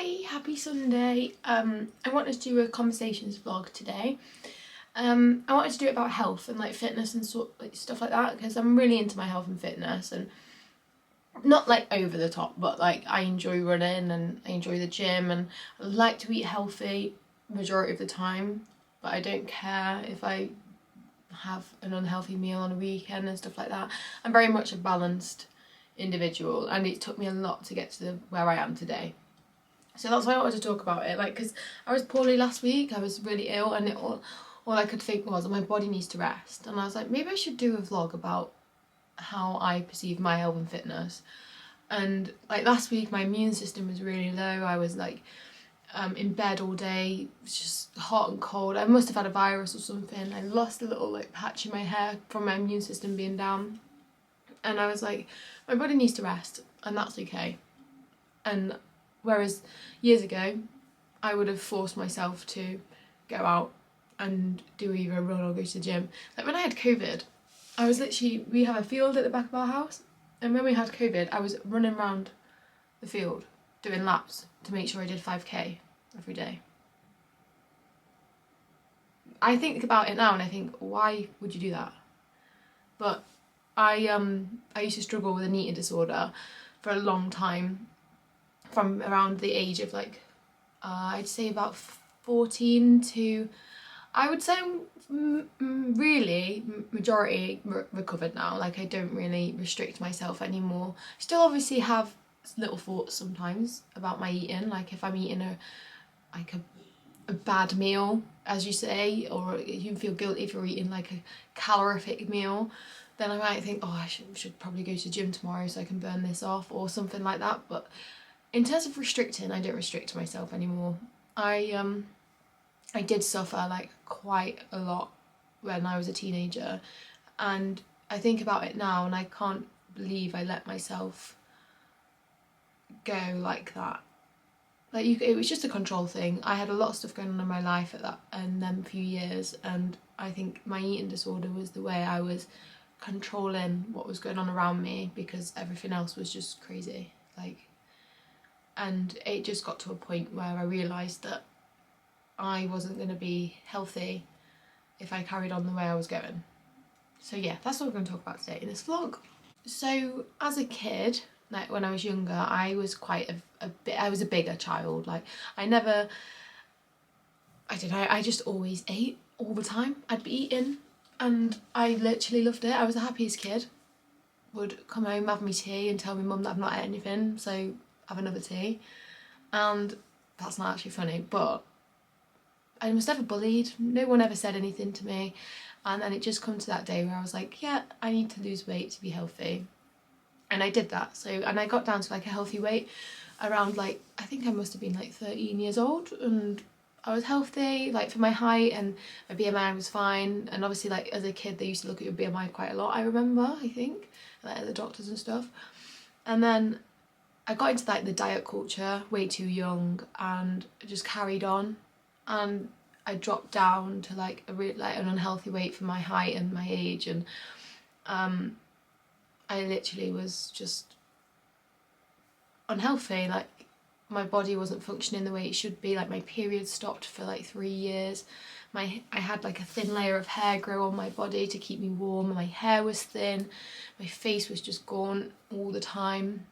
Hi, happy Sunday. I wanted to do a conversations vlog today. I wanted to do it about health and like fitness and stuff like that, because I'm really into my health and fitness, and not like over the top, but like I enjoy running and I enjoy the gym, and I like to eat healthy majority of the time, but I don't care if I have an unhealthy meal on a weekend and stuff like that. I'm very much a balanced individual, and it took me a lot to get to where I am today. So that's why I wanted to talk about it, like, because I was poorly last week. I was really ill, and all I could think was my body needs to rest, and I was like, maybe I should do a vlog about how I perceive my health and fitness. And like last week my immune system was really low. I was like in bed all day. It was just hot and cold. I must have had a virus or something. I lost a little like patch in my hair from my immune system being down, and I was like, my body needs to rest, and that's okay. And whereas years ago I would have forced myself to go out and do either a run or go to the gym. Like when I had COVID, I was literally, we have a field at the back of our house, and when we had COVID I was running around the field doing laps to make sure I did 5k every day. I think about it now and I think, why would you do that? But I used to struggle with an eating disorder for a long time, from around the age of like I'd say about 14 to, I would say really majority recovered now. Like I don't really restrict myself anymore. Still obviously have little thoughts sometimes about my eating, like if I'm eating a bad meal, as you say, or you feel guilty if you're eating like a calorific meal, then I might think, oh, I should probably go to the gym tomorrow so I can burn this off or something like that. But in terms of restricting, I don't restrict myself anymore. I did suffer like quite a lot when I was a teenager, and I think about it now and I can't believe I let myself go like that. Like it was just a control thing. I had a lot of stuff going on in my life at that and them few years, and I think my eating disorder was the way I was controlling what was going on around me, because everything else was just crazy. And it just got to a point where I realised that I wasn't going to be healthy if I carried on the way I was going. So yeah, that's what we're going to talk about today in this vlog. So as a kid, like when I was younger, I was quite I was a bigger child. Like I just always ate all the time. I'd be eating and I literally loved it. I was the happiest kid. Would come home, have my tea and tell my mum that I've not ate anything, so have another tea. And that's not actually funny, but I was never bullied. No one ever said anything to me. And then it just come to that day where I was like, yeah, I need to lose weight to be healthy. And I did that. And I got down to like a healthy weight around like, I think I must have been like 13 years old, and I was healthy, like for my height, and my BMI was fine. And obviously like as a kid they used to look at your BMI quite a lot, I remember, I think, like at the doctors and stuff. And then I got into like the diet culture way too young and just carried on, and I dropped down to like an unhealthy weight for my height and my age, and I literally was just unhealthy. Like my body wasn't functioning the way it should be. Like my period stopped for like 3 years. I had like a thin layer of hair grow on my body to keep me warm. My hair was thin. My face was just gaunt all the time.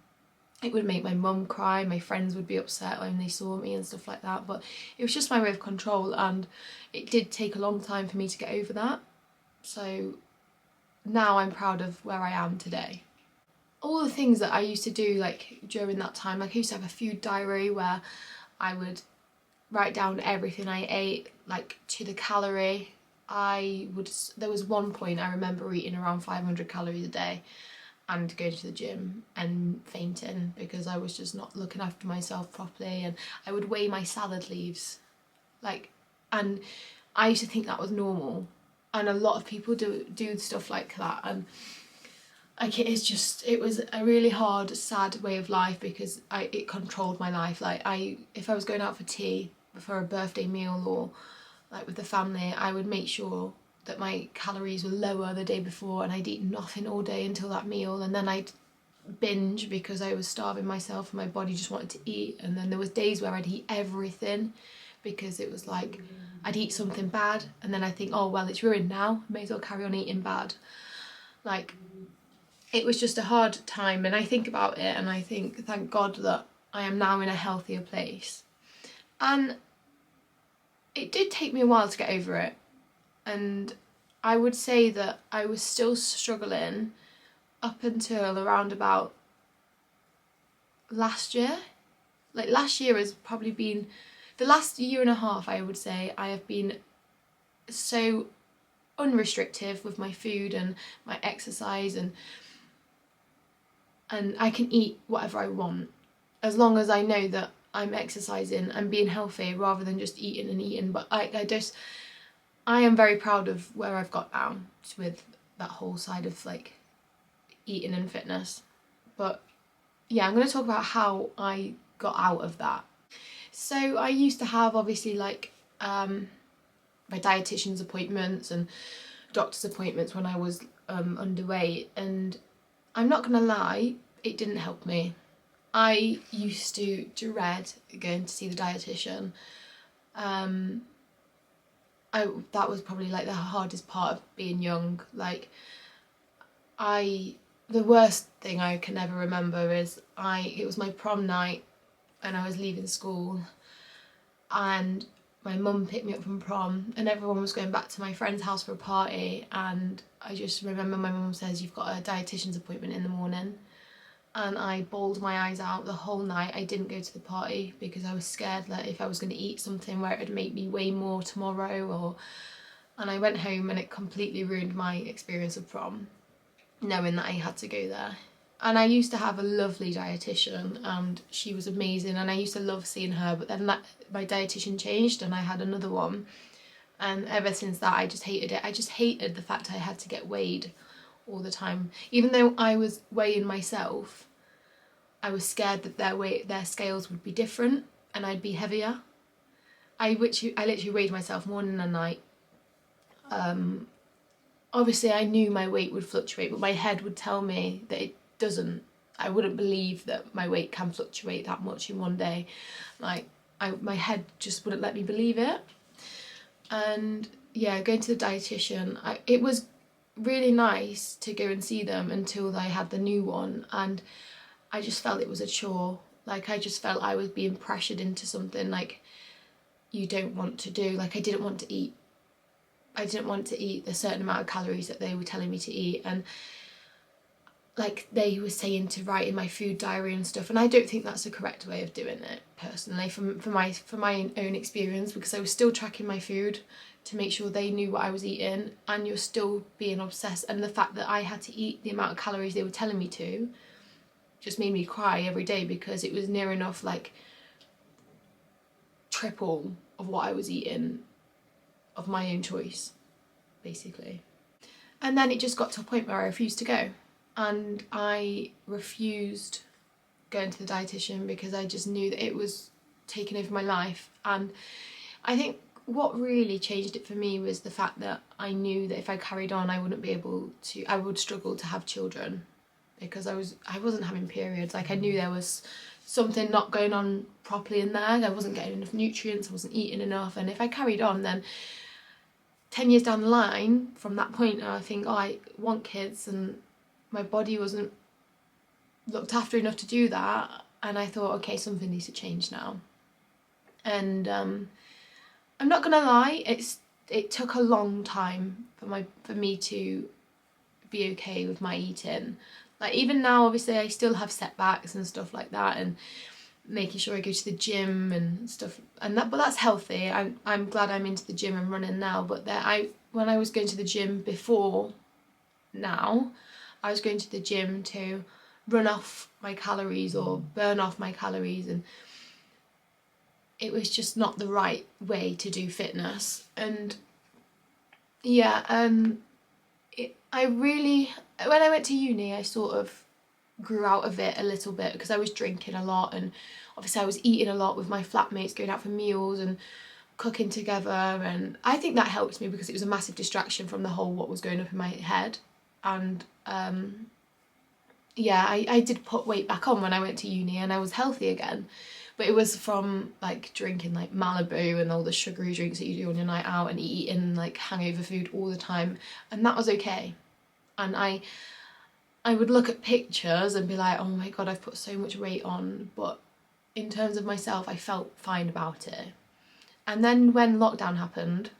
It would make my mum cry. My friends would be upset when they saw me and stuff like that. But it was just my way of control, and it did take a long time for me to get over that. So now I'm proud of where I am today. All the things that I used to do like during that time, like I used to have a food diary where I would write down everything I ate, like to the calorie. There was one point I remember eating around 500 calories a day and going to the gym and fainting because I was just not looking after myself properly. And I would weigh my salad leaves, and I used to think that was normal, and a lot of people do stuff like that. And like it was a really hard, sad way of life, because it controlled my life. Like if I was going out for tea for a birthday meal or like with the family, I would make sure that my calories were lower the day before, and I'd eat nothing all day until that meal, and then I'd binge because I was starving myself and my body just wanted to eat. And then there was days where I'd eat everything because it was like I'd eat something bad and then I think, oh well, it's ruined now, I may as well carry on eating bad. Like, it was just a hard time, and I think about it and I think, thank God that I am now in a healthier place. And it did take me a while to get over it, and I would say that I was still struggling up until around about last year. Like, last year has probably been the last year and a half, I would say. I have been so unrestrictive with my food and my exercise, and I can eat whatever I want as long as I know that I'm exercising and being healthy rather than just eating and eating. But I am very proud of where I've got now with that whole side of like eating and fitness. But yeah, I'm going to talk about how I got out of that. So I used to have obviously like my dietitian's appointments and doctor's appointments when I was underweight, and I'm not gonna lie, it didn't help me. I used to dread going to see the dietitian. That was probably like the hardest part of being young. Like, the worst thing I can ever remember is it was my prom night and I was leaving school, and my mum picked me up from prom and everyone was going back to my friend's house for a party, and I just remember my mum says, you've got a dietitian's appointment in the morning, and I bawled my eyes out the whole night. I didn't go to the party because I was scared that if I was going to eat something where it would make me weigh more tomorrow, and I went home and it completely ruined my experience of prom, knowing that I had to go there. And I used to have a lovely dietitian and she was amazing and I used to love seeing her, but then my dietitian changed and I had another one, and ever since that I just hated it. I just hated the fact I had to get weighed all the time. Even though I was weighing myself, I was scared that their scales would be different and I'd be heavier. I literally weighed myself morning and night. Obviously I knew my weight would fluctuate, but my head would tell me that it doesn't. I wouldn't believe that my weight can fluctuate that much in one day. Like, my head just wouldn't let me believe it. And yeah, going to the dietitian, it was really nice to go and see them until I had the new one, and I just felt it was a chore. Like, I just felt I was being pressured into something like you don't want to do. Like, I didn't want to eat a certain amount of calories that they were telling me to eat, and like they were saying to write in my food diary and stuff, and I don't think that's the correct way of doing it personally, for my own experience, because I was still tracking my food to make sure they knew what I was eating, and you're still being obsessed. And the fact that I had to eat the amount of calories they were telling me to just made me cry every day, because it was near enough like triple of what I was eating of my own choice, basically. And then it just got to a point where I refused to go, and I refused going to the dietitian because I just knew that it was taking over my life. And I think what really changed it for me was the fact that I knew that if I carried on I would struggle to have children, because I wasn't having periods. Like, I knew there was something not going on properly in there. I wasn't getting enough nutrients, I wasn't eating enough, and if I carried on, then 10 years down the line from that point I think, oh, I want kids, and my body wasn't looked after enough to do that. And I thought, okay, something needs to change now. And I'm not gonna lie, it took a long time for me to be okay with my eating. Like, even now obviously I still have setbacks and stuff like that, and making sure I go to the gym and stuff, but that's healthy. I'm glad I'm into the gym and running now. But when I was going to the gym before now, I was going to the gym to run off my calories or burn off my calories, and it was just not the right way to do fitness. And yeah, when I went to uni, I sort of grew out of it a little bit, because I was drinking a lot, and obviously I was eating a lot with my flatmates, going out for meals and cooking together, and I think that helped me because it was a massive distraction from the whole what was going up in my head. And yeah, I did put weight back on when I went to uni and I was healthy again. But it was from like drinking like Malibu and all the sugary drinks that you do on your night out and eating like hangover food all the time. And that was okay. And I would look at pictures and be like, oh my God, I've put so much weight on. But in terms of myself, I felt fine about it. And then when lockdown happened,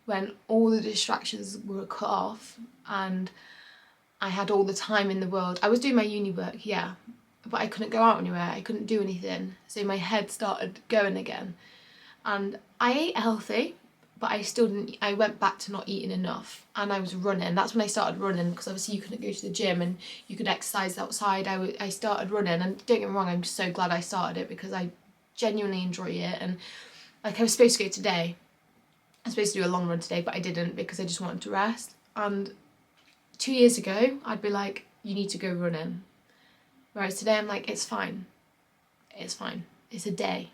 when all the distractions were cut off and I had all the time in the world, I was doing my uni work, yeah, but I couldn't go out anywhere, I couldn't do anything. So my head started going again. And I ate healthy, but I still didn't, I went back to not eating enough. And I was running, that's when I started running, because obviously you couldn't go to the gym and you could exercise outside. I started running, and don't get me wrong, I'm so glad I started it because I genuinely enjoy it. And like I was supposed to go today, I was supposed to do a long run today, but I didn't because I just wanted to rest. And 2 years ago, I'd be like, you need to go running. Whereas today I'm like, it's fine. It's fine. It's a day.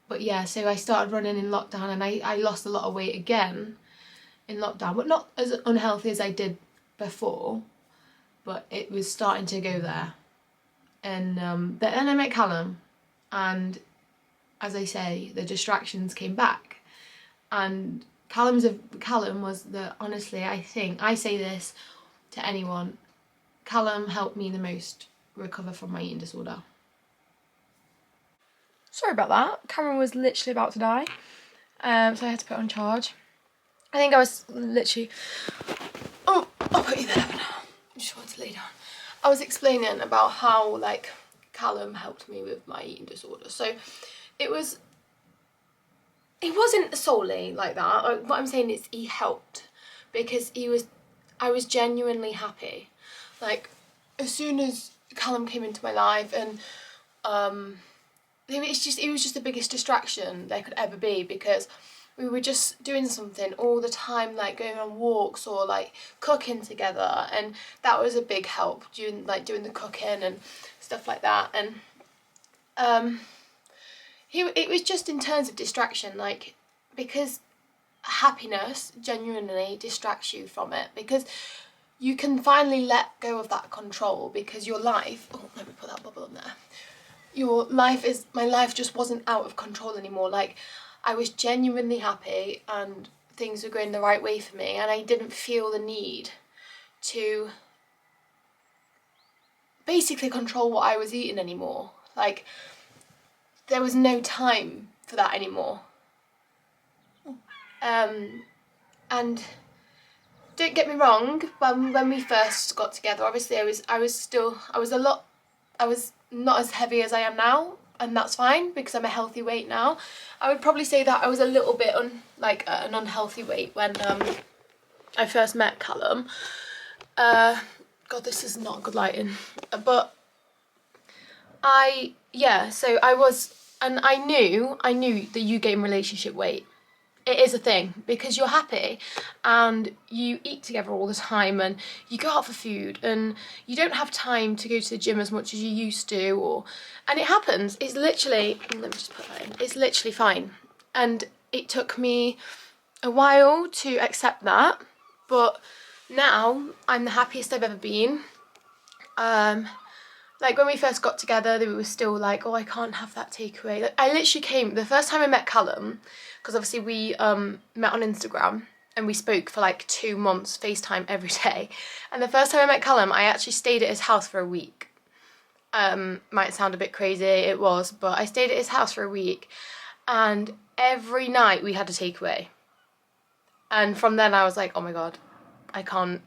But yeah, so I started running in lockdown and I lost a lot of weight again in lockdown, but not as unhealthy as I did before, but it was starting to go there. And then I met Callum, and as I say, the distractions came back. And Callum was the, honestly, I think, I say this to anyone, Callum helped me the most recover from my eating disorder. Sorry about that, camera was literally about to die, so I had to put it on charge. I think I was literally, oh, I'll put you there for now, I just wanted to lay down. I was explaining about how like Callum helped me with my eating disorder. So it wasn't solely like that. What I'm saying is he helped because I was genuinely happy. Like as soon as Callum came into my life, and it was just the biggest distraction there could ever be, because we were just doing something all the time, like going on walks or like cooking together, and that was a big help, doing the cooking and stuff like that. And it was just in terms of distraction, like, because happiness genuinely distracts you from it, because you can finally let go of that control, because your life, oh, let me put that bubble on there, my life just wasn't out of control anymore. Like, I was genuinely happy and things were going the right way for me, and I didn't feel the need to basically control what I was eating anymore. Like, there was no time for that anymore. And don't get me wrong, when we first got together, obviously I was not as heavy as I am now, and that's fine because I'm a healthy weight now. I would probably say that I was a little bit at an unhealthy weight when I first met Callum. God, this is not good lighting, but so I was, and I knew that you gain relationship weight. It is a thing because you're happy and you eat together all the time and you go out for food and you don't have time to go to the gym as much as you used to, and it happens. It's literally, let me just put that in, it's literally fine. And it took me a while to accept that, but now I'm the happiest I've ever been. Like when we first got together, they were still like, oh, I can't have that takeaway. Like, I literally came, the first time I met Callum, because obviously we met on Instagram and we spoke for like 2 months, FaceTime every day. And the first time I met Callum, I actually stayed at his house for a week. Might sound a bit crazy, it was, but I stayed at his house for a week and every night we had a takeaway. And from then I was like, oh my God, I can't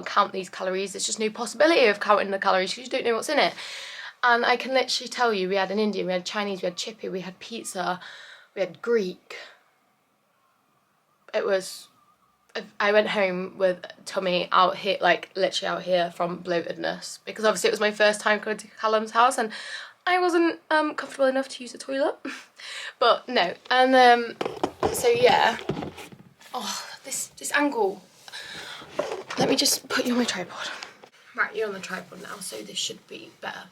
count these calories. There's just no possibility of counting the calories because you don't know what's in it. And I can literally tell you, we had an Indian, we had Chinese, we had chippy, we had pizza, we had Greek. I went home with tummy out here, like literally out here from bloatedness, because obviously it was my first time going to Callum's house and I wasn't comfortable enough to use the toilet. But no, and so yeah. Oh, this angle. Let me just put you on my tripod. Right, you're on the tripod now, so this should be better.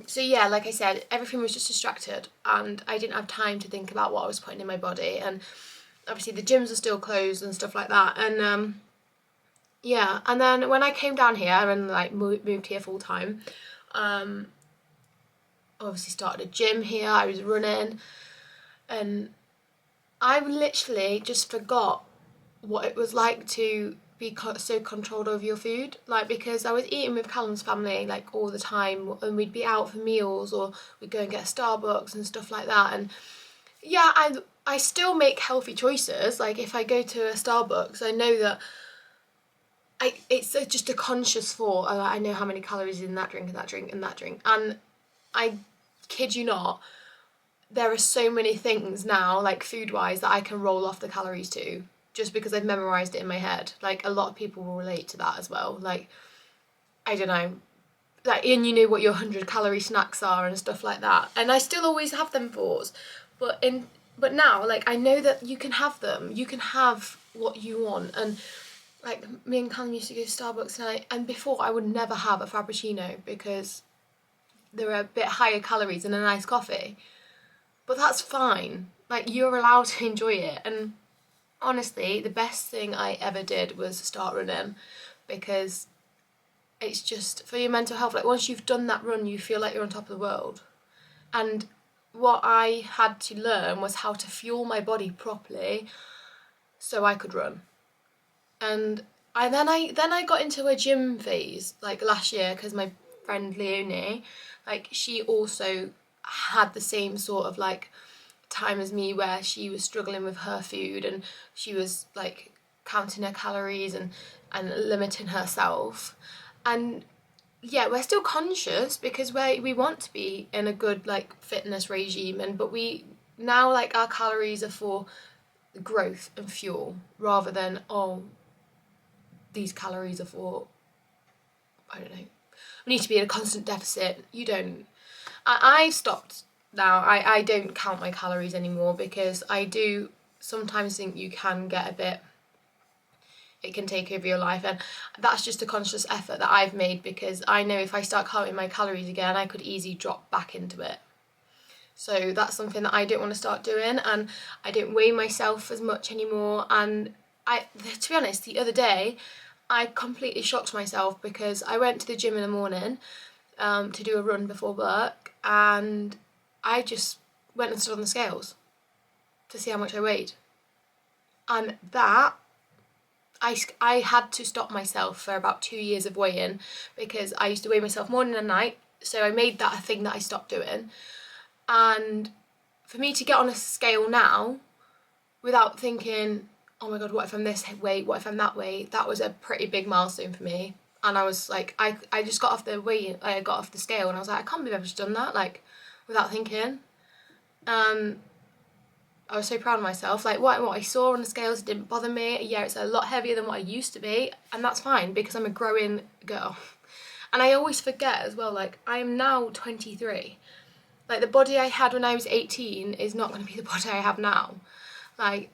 So yeah, like I said, everything was just distracted and I didn't have time to think about what I was putting in my body, and obviously the gyms are still closed and stuff like that, and yeah, and then when I came down here and like moved here full time, obviously started a gym here. I was running, and I literally just forgot what it was like to be so controlled over your food. Like, because I was eating with Callum's family like all the time, and we'd be out for meals, or we'd go and get Starbucks and stuff like that. And yeah, I still make healthy choices. Like, if I go to a Starbucks, I know that it's just a conscious thought. I know how many calories in that drink and that drink and that drink. And I kid you not, there are so many things now, like food-wise, that I can roll off the calories to, just because I've memorised it in my head. Like, a lot of people will relate to that as well. Like, I don't know, like, and you know what your 100-calorie snacks are and stuff like that. And I still always have them thoughts, but now, like, I know that you can have them. You can have what you want. And like, me and Callum used to go to Starbucks, and before I would never have a Frappuccino because they were a bit higher calories than a nice coffee. But that's fine. Like, you're allowed to enjoy it. And honestly, the best thing I ever did was start running, because it's just for your mental health. Like, once you've done that run, you feel like you're on top of the world. And what I had to learn was how to fuel my body properly so I could run. And then I got into a gym phase like last year, because my friend Leonie, like, she also had the same sort of like time as me, where she was struggling with her food, and she was like counting her calories and limiting herself. And yeah, we're still conscious because we want to be in a good like fitness regime, but we now, like, our calories are for growth and fuel, rather than, oh, these calories are for, I don't know, we need to be in a constant deficit. You don't. I've stopped now. I don't count my calories anymore, because I do sometimes think you can get a bit, it can take over your life, and that's just a conscious effort that I've made, because I know if I start counting my calories again, I could easily drop back into it. So that's something that I don't want to start doing, and I don't weigh myself as much anymore. And to be honest, the other day I completely shocked myself, because I went to the gym in the morning to do a run before work, and I just went and stood on the scales to see how much I weighed. And that, I had to stop myself for about 2 years of weighing, because I used to weigh myself morning and night, so I made that a thing that I stopped doing. And for me to get on a scale now without thinking, oh my god, what if I'm this weight, what if I'm that weight, that was a pretty big milestone for me. And I was like, I just got off the scale, and I was like, I can't believe I've just done that, like, without thinking. I was so proud of myself. Like, what I saw on the scales didn't bother me. Yeah, it's a lot heavier than what I used to be, and that's fine, because I'm a growing girl. And I always forget as well, like, I am now 23. Like, the body I had when I was 18 is not going to be the body I have now. Like,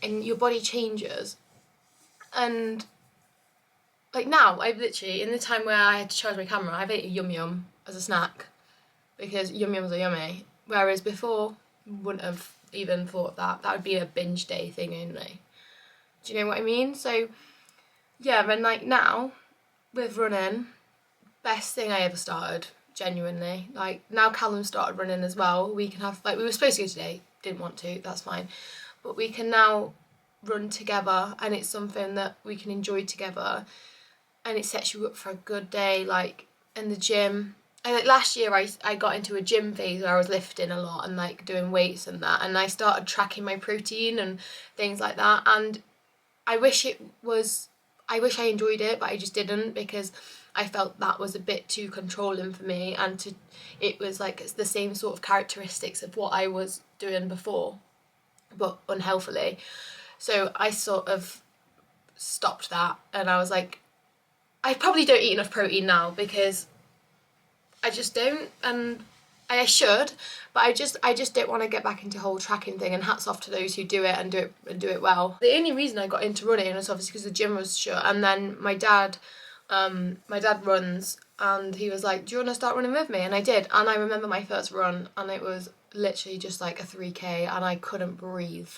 and your body changes. And like, now, I've literally, in the time where I had to charge my camera, I've ate a Yum Yum as a snack, because Yum Yums are yummy. Whereas before, wouldn't have even thought of that. That would be a binge day thing only. Do you know what I mean? So yeah, and like now, with running, best thing I ever started, genuinely. Like, now Callum started running as well. We can have, like, we were supposed to go today, didn't want to, that's fine. But we can now run together, and it's something that we can enjoy together, and it sets you up for a good day. Like, in the gym, like last year I got into a gym phase where I was lifting a lot and like doing weights and that, and I started tracking my protein and things like that, and I wish I enjoyed it, but I just didn't, because I felt that was a bit too controlling for me, and it was like, it's the same sort of characteristics of what I was doing before, but unhealthily. So I sort of stopped that, and I was like, I probably don't eat enough protein now, because I just don't, and I should, but I just don't want to get back into whole tracking thing, and hats off to those who do it and do it well. The only reason I got into running was obviously because the gym was shut, and then my dad runs, and he was like, do you want to start running with me? And I did, and I remember my first run, and it was literally just like a 3k, and I couldn't breathe.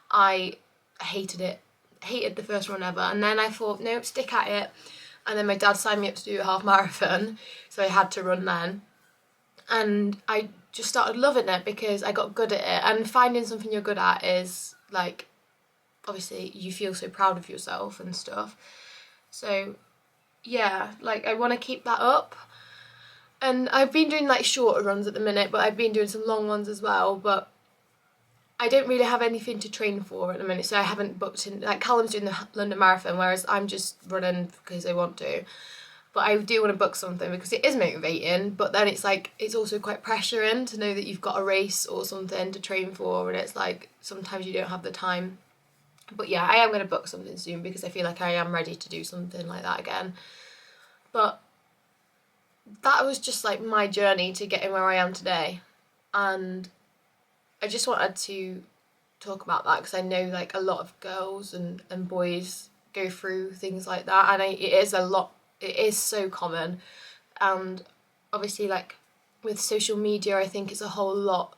I hated it. hated the first run ever, and then I thought, nope, stick at it. And then my dad signed me up to do a half marathon, so I had to run then. And I just started loving it because I got good at it. And finding something you're good at is like, obviously you feel so proud of yourself and stuff. So yeah, like I want to keep that up. And I've been doing like shorter runs at the minute, but I've been doing some long ones as well. But I don't really have anything to train for at the minute, so I haven't booked in. Like Callum's doing the London Marathon, whereas I'm just running because I want to. But I do want to book something because it is motivating, but then it's like, it's also quite pressuring to know that you've got a race or something to train for, and it's like, sometimes you don't have the time. But yeah, I am going to book something soon because I feel like I am ready to do something like that again. But that was just like my journey to getting where I am today. And I just wanted to talk about that because I know like a lot of girls and boys go through things like that, and it is a lot. It is so common, and obviously like with social media I think it's a whole lot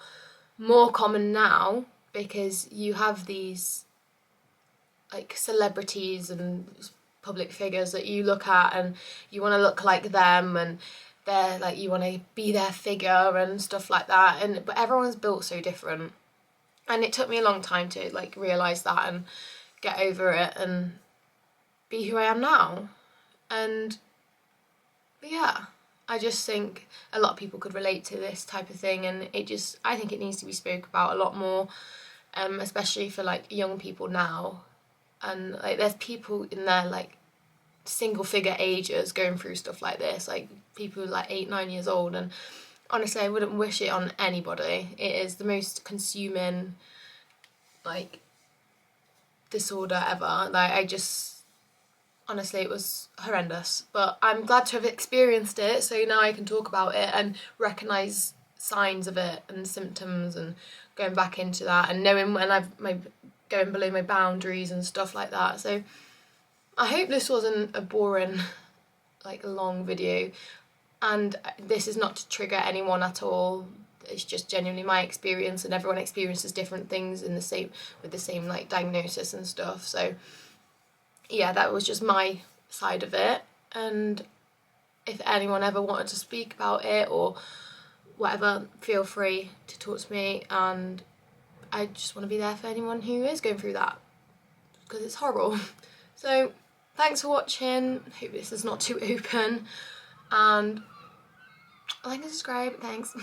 more common now because you have these like celebrities and public figures that you look at and you want to look like them, and they're like, you want to be their figure and stuff like that, and but everyone's built so different. And it took me a long time to like realise that and get over it and be who I am now. And yeah, I just think a lot of people could relate to this type of thing, and I think it needs to be spoke about a lot more, especially for like young people now. And like there's people in their like single figure ages going through stuff like this, like people like 8-9 years old, and honestly I wouldn't wish it on anybody. It is the most consuming like disorder ever. Like I just, honestly, it was horrendous, but I'm glad to have experienced it, so now I can talk about it and recognise signs of it and symptoms and going back into that and knowing when going below my boundaries and stuff like that. So I hope this wasn't a boring like long video, and this is not to trigger anyone at all. It's just genuinely my experience, and everyone experiences different things with the same like diagnosis and stuff. So yeah, that was just my side of it. And if anyone ever wanted to speak about it or whatever, feel free to talk to me, and I just want to be there for anyone who is going through that because it's horrible. So thanks for watching. Hope this is not too open, and like and subscribe. Thanks.